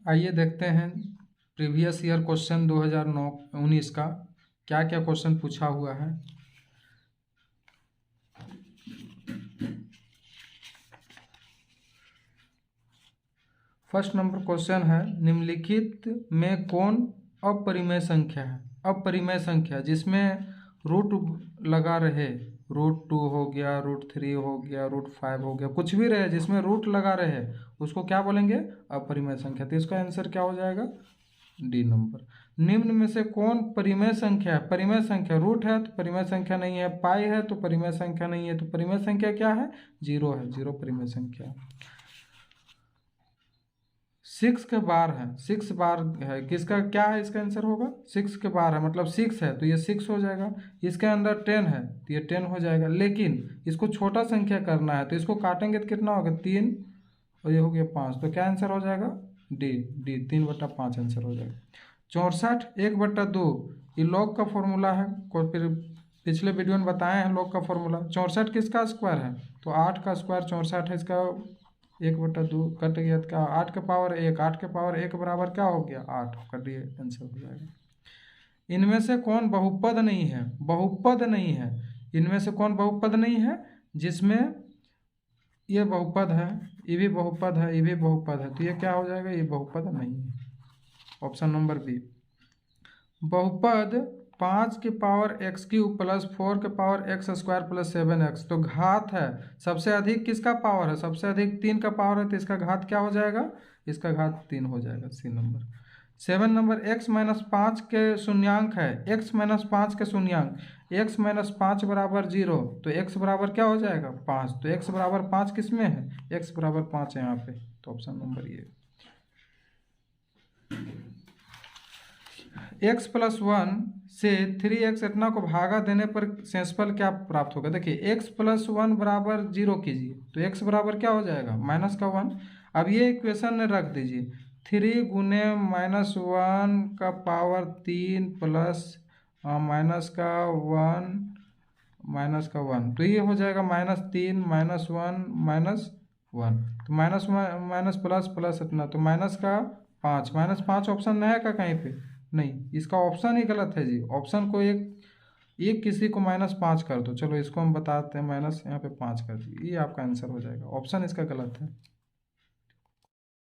आइए देखते हैं प्रीवियस ईयर क्वेश्चन 2019 का क्या क्या क्वेश्चन पूछा हुआ है। फर्स्ट नंबर क्वेश्चन है, निम्नलिखित में कौन अपरिमेय संख्या है? अपरिमेय संख्या जिसमें रूट लगा रहे, √2 हो गया, √3 हो गया, √5 हो गया, कुछ भी रहे जिसमें रूट लगा रहे उसको क्या बोलेंगे? अपरिमेय संख्या। तो इसका आंसर क्या हो जाएगा? D number. निम्न में से कौन परिमेय संख्या है? परिमेय संख्या रूट है तो परिमेय संख्या नहीं है, पाई है तो परिमेय संख्या नहीं है, तो परिमेय संख्या क्या है? 0 है, 0 परिमेय संख्या। 6 के बार है, 6 बार है, किसका क्या है? इसका आंसर होगा 6 के बार है, मतलब 6 है तो ये 6 हो जाएगा। इसके अंदर 10 है तो ये 10 हो जाएगा, लेकिन इसको छोटा संख्या करना है तो इसको काटेंगे तो कितना होगा? 3 और ये हो गया 5, तो क्या आंसर हो जाएगा? डी। 3/5 आंसर हो जाएगा। 64 1/2 ये लॉग का फॉर्मूला है, फिर पिछले वीडियो में बताए हैं लॉग का फॉर्मूला। 64 किसका स्क्वायर है? तो 8 का स्क्वायर 64 है, इसका 1/2 कट गया तो क्या? 8 के पावर 1, 8 के पावर 1 बराबर क्या हो गया? 8 कर दिए, आंसर हो जाएगा। इनमें से कौन बहुपद नहीं है? बहुपद नहीं है, इनमें से कौन बहुपद नहीं है? जिसमें ये बहुपद है, ये भी बहुपद है, ये भी बहुपद है, तो ये क्या हो जाएगा? ये बहुपद नहीं है, ऑप्शन नंबर बी। बहुपद 5 की पावर x³ प्लस 4 के पावर x² प्लस 7x, तो घात है, सबसे अधिक किसका पावर है? सबसे अधिक 3 का पावर है, तो इसका घात क्या हो जाएगा? इसका घात 3 हो जाएगा, सी नंबर। 7 नंबर x-5 के शून्यांक है, x-5 के शून्यांक, x-5 बराबर 0, तो x बराबर क्या हो जाएगा? 5, तो x बराबर 5 किस में है? x बराबर 5 है यहाँ पे, तो ऑप्शन नंबर ये। x + 1 से 3x इतना को भागा देने पर शेषफल क्या प्राप्त होगा? देखिए x + 1 बराबर 0 कीजिए तो x बराबर क्या हो जाएगा? -1। अब ये इक्वेशन में रख दीजिए, 3 गुने -1 का पावर 3 प्लस -1 तो ये हो जाएगा -3 -1 -1, तो माइनस प्लस प्लस इतना, तो -5 ऑप्शन नहीं है क्या कहीं पे? नहीं, इसका ऑप्शन ही गलत है जी। ऑप्शन को एक किसी को -5 कर दो, चलो इसको हम बताते हैं, माइनस यहाँ पे 5 कर दिए, ये आपका आंसर हो जाएगा, ऑप्शन इसका गलत है।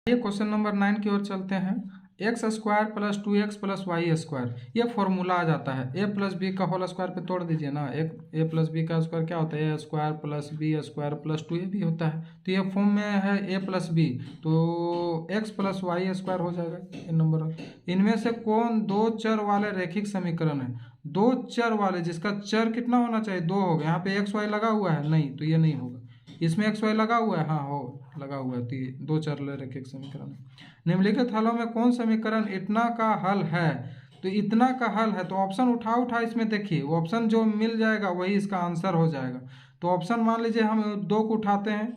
ये क्वेश्चन नंबर 9 की ओर चलते हैं। x² + 2x + y², ये फॉर्मूला आ जाता है, a + b का होल स्क्वायर पे तोड़ दीजिए ना, a + b का स्क्वायर क्या होता है? a² + b² + 2ab होता है, तो ये फॉर्म में है a + b, तो x + y² हो जाएगा ये नंबर। इनमें से कौन दो चर वाले रैखिक समीकरण है? दो चर वाले जिसका चर कितना होना चाहिए? 2 होगा, यहाँ पे x y लगा हुआ है नहीं, तो ये नहीं होगा। इसमें x y लगा हुआ है, हाँ हो लगा हुआ है, तो ये दो चर रैखिक समीकरण है। निम्नलिखित हलों में कौन समीकरण इतना का हल है? तो इतना का हल है, तो ऑप्शन उठा इसमें देखिए, ऑप्शन जो मिल जाएगा वही इसका आंसर हो जाएगा। तो ऑप्शन मान लीजिए हम 2 को उठाते हैं,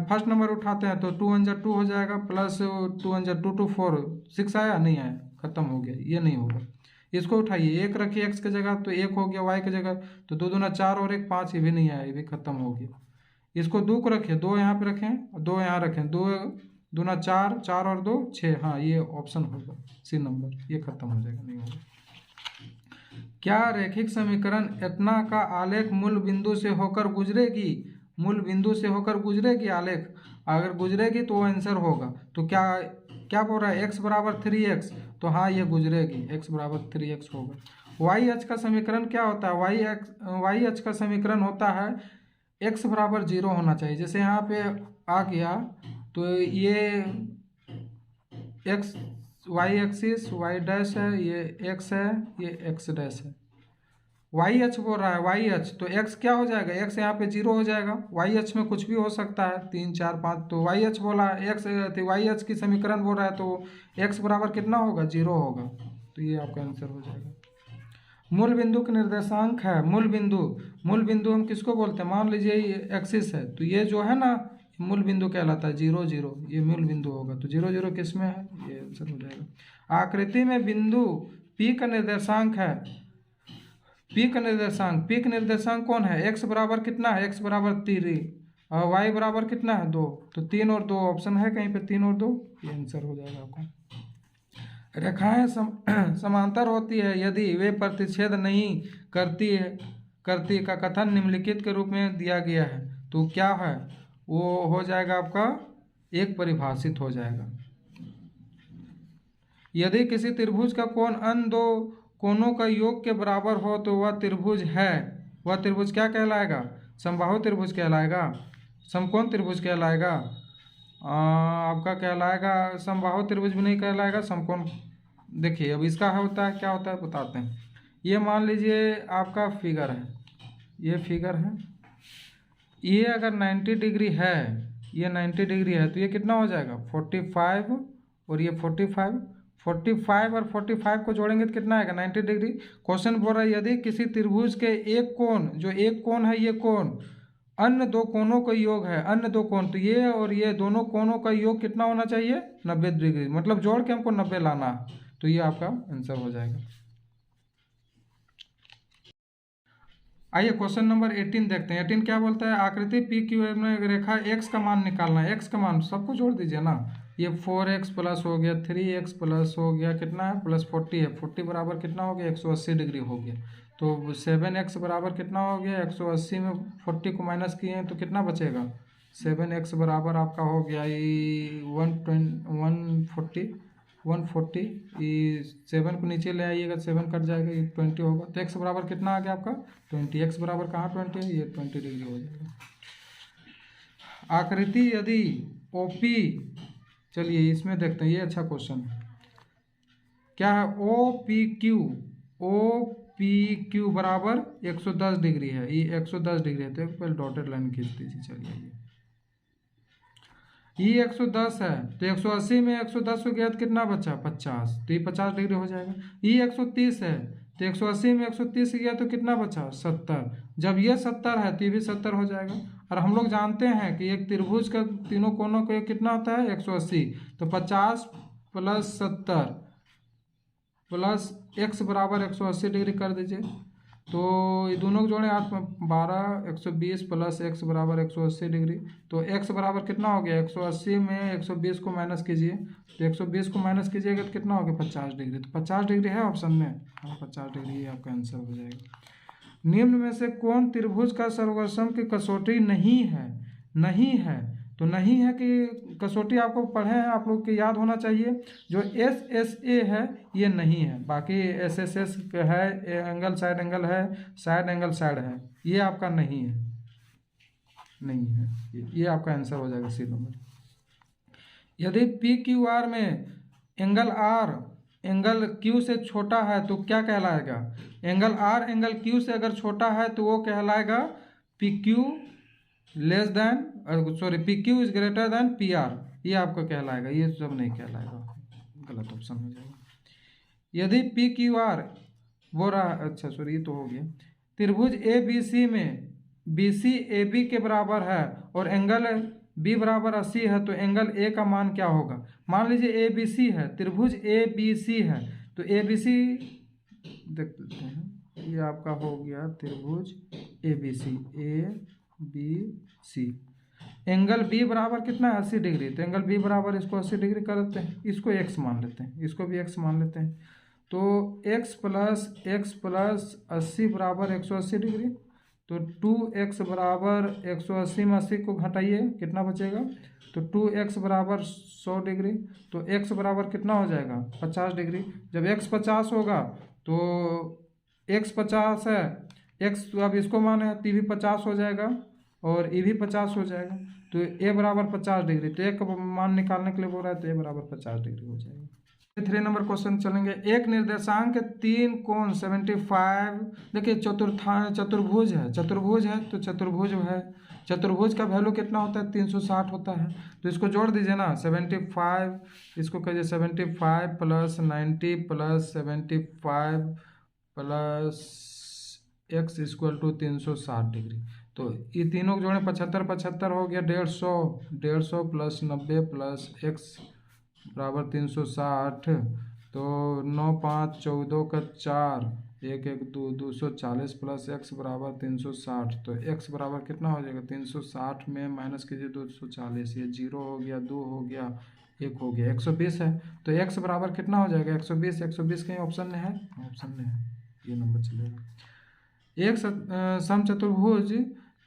फर्स्ट नंबर उठाते हैं तो 2 × 2 हो जाएगा, प्लस 2 × 2 = 4, 6 आया? नहीं आया, खत्म हो गया, ये नहीं होगा। इसको उठाइए, 1 रखिए x की जगह तो 1 हो गया, y की जगह तो 2 दूना 4 और 1 5, ये भी नहीं आया, ये भी खत्म हो गया। इसको 2 को रखें, 2 यहाँ पे रखें, 2 यहाँ रखें, 2 दूना 4, 4 और 2 6, हाँ ये ऑप्शन होगा, सी नंबर, ये खत्म हो जाएगा, नहीं होगा। क्या रैखिक समीकरण इतना का आलेख मूल बिंदु से होकर गुजरेगी? मूल बिंदु से होकर गुजरेगी आलेख, अगर गुजरेगी तो आंसर होगा। तो क्या बोल रहा है? x = 3x, तो हाँ ये गुजरेगी, x = 3x होगा। y अक्ष का समीकरण क्या होता है? y अक्ष का समीकरण होता है x = 0 होना चाहिए, जैसे यहाँ पे आ गया तो ये x y axis y dash है, ये x है, ये x डैश है। y अक्ष बोल रहा है, y अक्ष, तो x क्या हो जाएगा? x यहाँ पे 0 हो जाएगा, y अक्ष में कुछ भी हो सकता है, 3 4 5, तो y अक्ष बोला है, x y अक्ष की समीकरण बोल रहा है, तो x बराबर कितना होगा? 0 होगा, तो ये आपका आंसर हो जाएगा। मूल बिंदु के निर्देशांक है, मूल बिंदु हम किसको बोलते हैं? मान लीजिए ये एक्सिस है, तो ये जो है ना मूल बिंदु कहलाता है, 0 0, ये मूल बिंदु होगा, तो 0 0 किस में है? ये आंसर हो जाएगा। आकृति में बिंदु P का निर्देशांक है, P का निर्देशांक कौन है? x बराबर कितना है? x बराबर 3, वाई बराबर कितना है 2, तो 3 और 2 ऑप्शन है कहीं पे, 3 और 2 ये आंसर हो जाएगा आपका। रेखाएं समांतर होती है यदि वे प्रतिच्छेद नहीं करती का कथन निम्नलिखित के रूप में दिया गया है, तो क्या है वो हो जाएगा आपका एक परिभाषित हो जाएगा। यदि किसी त्रिभुज का कोण अन्य दो कोणों का योग के बराबर हो तो वह त्रिभुज है। वह त्रिभुज क्या कहलाएगा? समबाहु त्रिभुज कहलाएगा, समकोण त्रिभुज कहलाएगा, आपका कहलाएगा समबाहु त्रिभुज भी नहीं कहलाएगा, समकोण। देखिए अब इसका होता है क्या होता है बताते हैं। ये मान लीजिए आपका फिगर है, ये फिगर है, ये अगर 90 डिग्री है, ये 90 डिग्री है तो ये कितना हो जाएगा 45 और ये 45 और 45 को जोड़ेंगे तो कितना आएगा 90 डिग्री। क्वेश्चन बोल रहा है यदि किसी त्रिभुज के एक कोण, जो एक कोण है ये कोण अन्य दो कोणों का योग है, अन्य दो कोण, तो ये और ये दोनों कोणों का योग कितना होना चाहिए 90 डिग्री, मतलब जोड़ के हमको 90 लाना है, तो ये आपका आंसर हो जाएगा। आइए क्वेश्चन नंबर 18 देखते हैं। 18 क्या बोलता है? आकृति पी क्यू में रेखा x का मान निकालना है। x का मान सबको जोड़ दीजिए ना, ये 4x प्लस हो गया, 3x प्लस हो गया, कितना है प्लस 40 है, 40 बराबर कितना हो गया 180 डिग्री हो गया, तो 7x बराबर कितना हो गया 180 में 40 को माइनस किए हैं तो कितना बचेगा 7x बराबर आपका हो गया 140, ये 7 को नीचे ले आइएगा, 7 कट जाएगा, ये 20 होगा, तो x बराबर कितना आ गया आपका 20। x बराबर कहाँ 20 है, ये 20 डिग्री हो जाएगा। आकृति यदि OP, चलिए इसमें देखते हैं, ये अच्छा क्वेश्चन है। क्या है OPQ बराबर 110 डिग्री है, ये 110 डिग्री है, तो पहले डॉटेड लाइन खींच दीजिए। चलिए ये 110 है तो 180 में 110 को गया तो कितना बचा 50, तो ये 50 डिग्री हो जाएगा। ये 130 है तो 180 में 130 गया तो कितना बचा 70, जब ये 70 है तो ये भी 70 हो जाएगा। और हम लोग जानते हैं कि एक त्रिभुज का तीनों कोणों का कितना होता है 180, तो 50 प्लस 70 प्लस x बराबर 180 डिग्री कर दीजिए, तो ये दोनों को जोड़ें हाथ में 12, 120 प्लस x बराबर 180 डिग्री, तो x बराबर कितना हो गया 180 में 120 को माइनस कीजिए, तो 120 को माइनस कीजिएगा तो कितना हो गया 50 डिग्री, तो 50 डिग्री है ऑप्शन में, हाँ 50 डिग्री ये आपका आंसर हो जाएगा। निम्न में से कौन त्रिभुज का सर्वसम की कसौटी नहीं है, तो नहीं है कि कसौटी आपको पढ़े हैं, आप लोग के याद होना चाहिए। जो SSA है ये नहीं है, बाकी SSS है, एंगल साइड एंगल है, साइड एंगल साइड है, ये आपका नहीं है, ये आपका आंसर हो जाएगा सी नंबर। यदि PQR में एंगल R एंगल Q से छोटा है तो क्या कहलाएगा? एंगल R एंगल Q से अगर छोटा है तो वो कहलाएगा PQ less than, sorry PQ is greater than PR, ये आपको कहलाएगा, ये सब नहीं कहलाएगा, गलत ऑप्शन हो जाएगा। यदि PQR वो रहा, अच्छा सॉरी ये तो हो गया। त्रिभुज ABC में BC AB के बराबर है और एंगल B बराबर 80 है, तो एंगल A का मान क्या होगा? मान लीजिए ABC है, त्रिभुज ABC है, तो ABC देख लेते हैं, ये आपका हो गया त्रिभुज ABC, एंगल B बराबर कितना है 80 डिग्री, तो एंगल B बराबर इसको 80 डिग्री कर देते हैं, इसको x मान लेते हैं, इसको भी x मान लेते हैं, तो x प्लस 80 बराबर 180 डिग्री, तो 2x बराबर 180 में 80 को घटाइए कितना बचेगा, तो 2x बराबर 100 डिग्री, तो x बराबर कितना हो जाएगा 50 डिग्री। जब x 50 होगा तो x 50 है, x तो अब इसको माने तो भी 50 हो जाएगा और ये भी 50 हो जाएगा, तो a बराबर 50 डिग्री, तो एक मान निकालने के लिए बोल रहा है तो a बराबर 50 डिग्री हो जाएगा। 3 नंबर क्वेश्चन चलेंगे। एक निर्देशांक के 3 कोण 75, देखिए चतुर्भुज है तो चतुर्भुज का वैल्यू कितना होता है 360 होता है, तो इसको जोड़ दीजिए ना 75, इसको कहिए 75 plus 90 plus 75 plus x equal to 360 degree, तो ये तीनों जोड़े 75 हो गया 150 प्लस 90 प्लस x बराबर 360, तो 9 5 14 का 4 एक एक दो 240 प्लस x बराबर 360। तो x बराबर कितना हो जाएगा 360 में माइनस कीजिए 240, ये 0 हो गया, 2 हो गया, 1 हो गया, 120 है। तो x बराबर कितना हो जाएगा 120। 120 कहीं ऑप्शन में है? ऑप्शन में है, ये नंबर चलेगा। एक समचतुर्भुज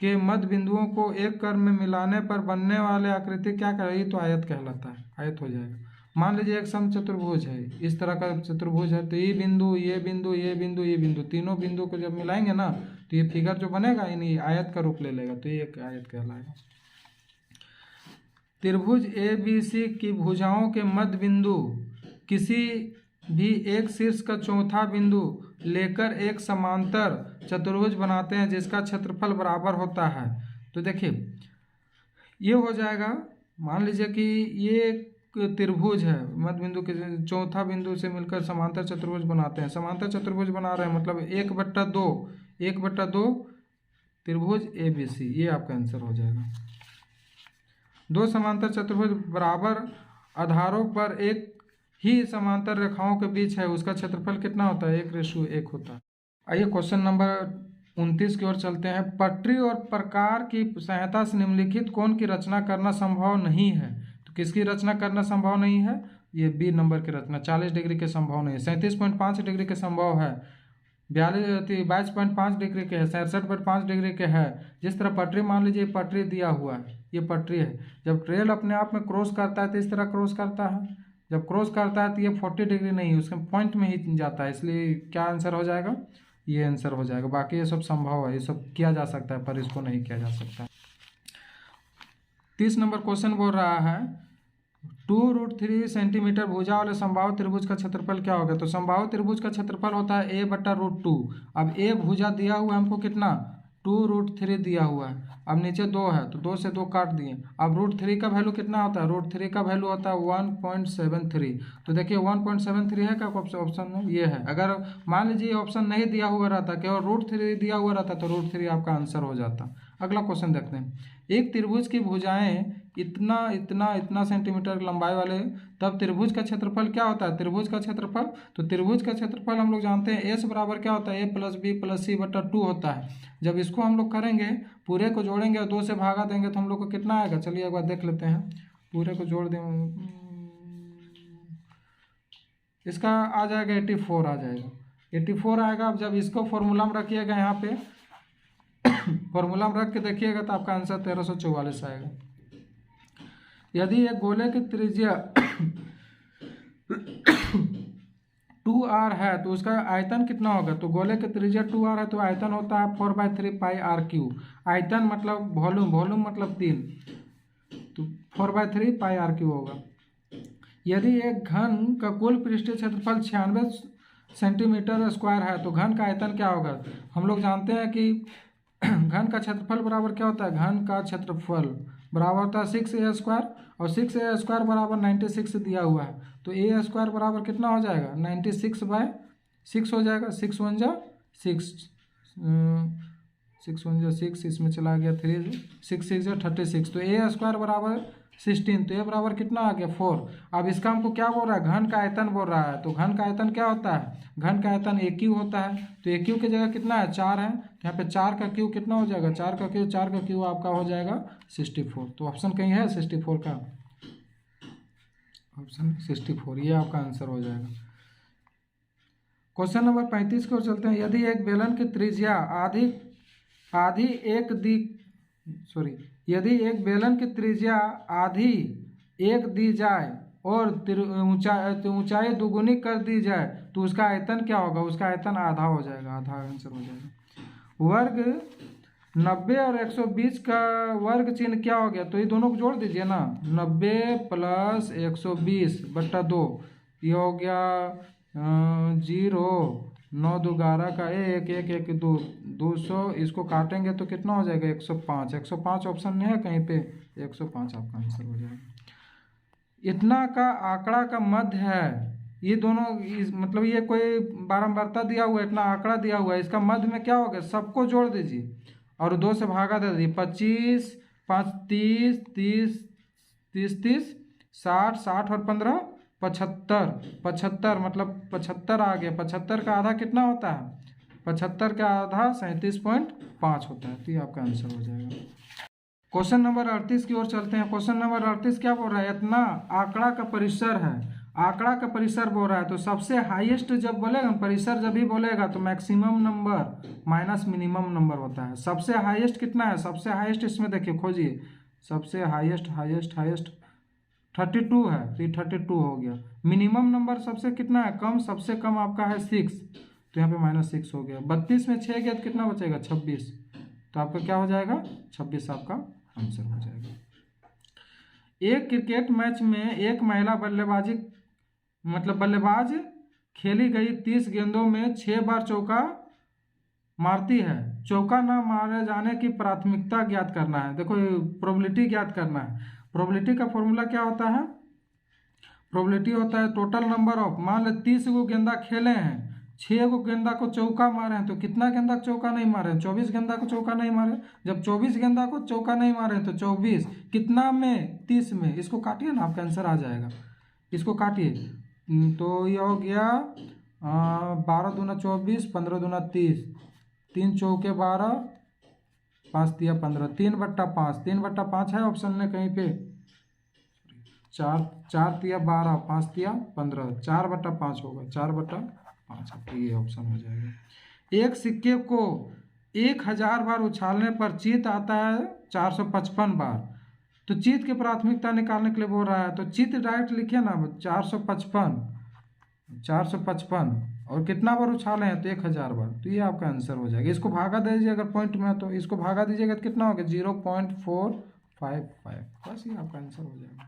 के मध्य बिंदुओं को एक कर्व में मिलाने पर बनने वाले आकृति क्या करेगी? तो आयत कहलाता है, आयत हो जाएगा। मान लीजिए एक समचतुर्भुज है, इस तरह का चतुर्भुज है, तो ये बिंदु, ये बिंदु, ये बिंदु, ये बिंदु, तीनों बिंदु को जब मिलाएंगे ना तो ये फिगर जो बनेगा यानी आयत का रूप ले लेगा, तो ये एक आयत कहलाएगा। त्रिभुज ए बी सी की भुजाओं के मध्य बिंदु किसी भी एक शीर्ष का चौथा बिंदु लेकर एक समांतर चतुर्भुज बनाते हैं जिसका क्षेत्रफल बराबर होता है। तो देखिए ये हो जाएगा, मान लीजिए कि ये त्रिभुज है, मध्य बिंदु के चौथा बिंदु से मिलकर समांतर चतुर्भुज बनाते हैं। समांतर चतुर्भुज बना रहे हैं मतलब 1/2 त्रिभुज ए बी सी, ये आपका आंसर हो जाएगा। दो समांतर चतुर्भुज बराबर आधारों पर एक ही समांतर रेखाओं के बीच है, उसका क्षेत्रफल कितना होता है? 1:1 होता है। आइए क्वेश्चन नंबर 29 की ओर चलते हैं। पटरी और प्रकार की सहायता से निम्नलिखित कोण की रचना करना संभव नहीं है। तो किसकी रचना करना संभव नहीं है? ये बी नंबर की रचना। 40 डिग्री के संभव नहीं है, 37.5 डिग्री के संभव है, 22.5 डिग्री के है, 67.5 डिग्री के है। जिस तरह पटरी, मान लीजिए पटरी दिया हुआ है, ये पटरी है, जब ट्रेल अपने आप में क्रॉस करता है तो इस तरह क्रॉस करता है, जब क्रॉस करता है तो ये 40 डिग्री नहीं है, उसके पॉइंट में ही जाता है, इसलिए क्या आंसर हो जाएगा? ये आंसर हो जाएगा। बाकी ये सब संभव है, ये सब किया जा सकता है, पर इसको नहीं किया जा सकता। 30 नंबर क्वेश्चन बोल रहा है 2√3 सेंटीमीटर भुजा वाले समबाहु त्रिभुज का क्षेत्रफल क्या होगा? तो समबाहु त्रिभुज का क्षेत्रफल होता है a/√2। अब a भुजा दिया हुआ है हमको कितना? 2√3 दिया हुआ है। अब नीचे 2 है तो 2 से 2 काट दिए। अब √3 का वैल्यू कितना होता है? √3 का वैल्यू होता है 1.73। तो देखिए 1.73 है क्या ऑप्शन में? ये है। अगर मान लीजिए ऑप्शन नहीं दिया हुआ रहता, केवल √3 दिया हुआ रहता तो √3 आपका आंसर हो जाता। अगला क्वेश्चन देखते हैं। एक त्रिभुज की भुजाएं इतना सेंटीमीटर लंबाई वाले, तब त्रिभुज का क्षेत्रफल क्या होता है? त्रिभुज का क्षेत्रफल, तो त्रिभुज का क्षेत्रफल हम लोग जानते हैं एस बराबर क्या होता है? a+b+c/2 होता है। जब इसको हम लोग करेंगे, पूरे को जोड़ेंगे और 2 से भागा देंगे तो हम लोग को कितना आएगा? चलिए एक बार देख लेते हैं। पूरे को जोड़ दें, इसका आ जाएगा 84 आ जाएगा, 84 आएगा। अब जब इसको फॉर्मूला में रखिएगा, यहाँ पे फॉर्मूला में रख के देखिएगा तो आपका आंसर 1344 आएगा। यदि एक गोले की त्रिज्या 2r है तो उसका आयतन कितना होगा? तो गोले की त्रिज्या 2r है तो आयतन होता है 4/3 पाई r3। आयतन मतलब वॉल्यूम, वॉल्यूम मतलब 3, तो 4/3 पाई r3 होगा। यदि एक घन का कुल पृष्ठीय क्षेत्रफल 96 सेंटीमीटर स्क्वायर है तो घन का आयतन क्या होगा? हम लोग जानते हैं कि घन का क्षेत्रफल बराबर क्या होता है? घन का क्षेत्रफल बराबर होता है 6a² और 6a² बराबर 96 दिया हुआ है, तो a² बराबर कितना हो जाएगा? 96/6 हो जाएगा। 6 1 जा 6, 6 1 जा 6, इसमें चला गया 3, 6 6 जा 36, तो a² बराबर 16, तो a बराबर कितना आ गया? 4। अब इसका हमको क्या बोल रहा है? घन का आयतन बोल रहा है। तो घन का आयतन क्या होता है? घन का आयतन AQ होता है। तो AQ की जगह कितना है? 4 है, यहाँ पे 4 का Q कितना हो जाएगा? 4 का Q आपका हो जाएगा 64। तो ऑप्शन कहीं है 64 का? ऑप्शन 64, ये आपका आंसर हो जाएगा। क्वेश्चन नंबर 35 को चलते हैं। यदि एक बेलन की त्रिज्या यदि एक बेलन की त्रिज्या आधी एक दी जाए और ऊंचाई दुगुनी कर दी जाए तो उसका आयतन क्या होगा? उसका आयतन आधा हो जाएगा, आधा आंसर हो जाएगा। वर्ग 90 और 120 का वर्ग चिन्ह क्या हो गया? तो ये दोनों को जोड़ दीजिए ना, 90 + 120/2, ये हो गया 0, 9 2 11 का 1 1 1 2 200, इसको काटेंगे तो कितना हो जाएगा? 105। 105 ऑप्शन में है कहीं पे? 105 आपका आंसर हो जाएगा। इतना का आंकड़ा का मध्य है, ये दोनों मतलब ये कोई बारंबारता दिया हुआ है, इतना आंकड़ा दिया हुआ है, इसका मध्य में क्या हो गया? सबको जोड़ दीजिए और 2 से भागा दे दीजिए। 25 5 30 30 30 30, 60 60 और 15 75, 75 मतलब 75 आ गया। 75 का आधा कितना होता है? 75 का आधा 37.5 होता है। तो ये आपका आंसर हो जाएगा। क्वेश्चन नंबर 38 की ओर चलते हैं। क्वेश्चन नंबर 38 क्या बोल रहा है? इतना आंकड़ा का परिसर है, आंकड़ा का परिसर बोल रहा है। तो सबसे हाईएस्ट जब बोलेगा परिसर, जब भी बोलेगा तो maximum number minus minimum number होता है। सबसे हाईएस्ट कितना है? सबसे हाईएस्ट इसमें देखिए, खोजिए। सबसे हाईएस्ट हाईएस्ट हाईएस्ट 32 है, तो ये 32 हो गया। मिनिमम नंबर सबसे कितना है? कम, सबसे कम आपका है 6, तो यहाँ पे -6 हो गया। 32 में 6 गया तो कितना बचेगा? 26। तो आपका क्या हो जाएगा? 26 आपका आंसर हो जाएगा। एक क्रिकेट मैच में एक महिला बल्लेबाजी मतलब बल्लेबाज खेली गई 30 गेंदों में 6 बार चौका मारती है। चौका न मारे जाने की प्राथमिकता ज्ञात करना है। देखो प्रोबेबिलिटी ज्ञात करना है। प्रोबेबिलिटी का फॉर्मूला क्या होता है? प्रोबेबिलिटी होता है टोटल नंबर ऑफ, मान लो 30 गो गेंदा खेले हैं, 6 गो गेंदा को चौका मारे हैं, तो कितना गेंदा को चौका नहीं मारे? 24 गेंदा को चौका नहीं मारे। जब 24 गेंदा को चौका नहीं मारे तो 24 कितना में? 30 में। इसको काटिए ना, आपका आंसर आ जाएगा। इसको काटिए तो ये हो गया 12 दूना 24, 15 दूना 30, 3 चौके 12, 5 तिया 15, 3/5, 3/5 है ऑप्शन में कहीं पे? 4 तिया 12, 5 तिया 15, 4/5 होगा, 4/5। तो ये ऑप्शन हो जाएगा। एक सिक्के को 1000 बार उछालने पर जीत आता है 455 बार। तो जीत की प्राथमिकता निकालने के लिए बोल रहा है, तो जीत डायरेक्ट लिखिए ना, 455 और कितना बार उछाले हैं? तो 1000 बार। तो ये आपका आंसर हो जाएगा। इसको भागा दीजिए अगर पॉइंट में है तो इसको भागा दीजिएगा तो कितना होगा? 0.455। बस ये आपका आंसर हो जाएगा।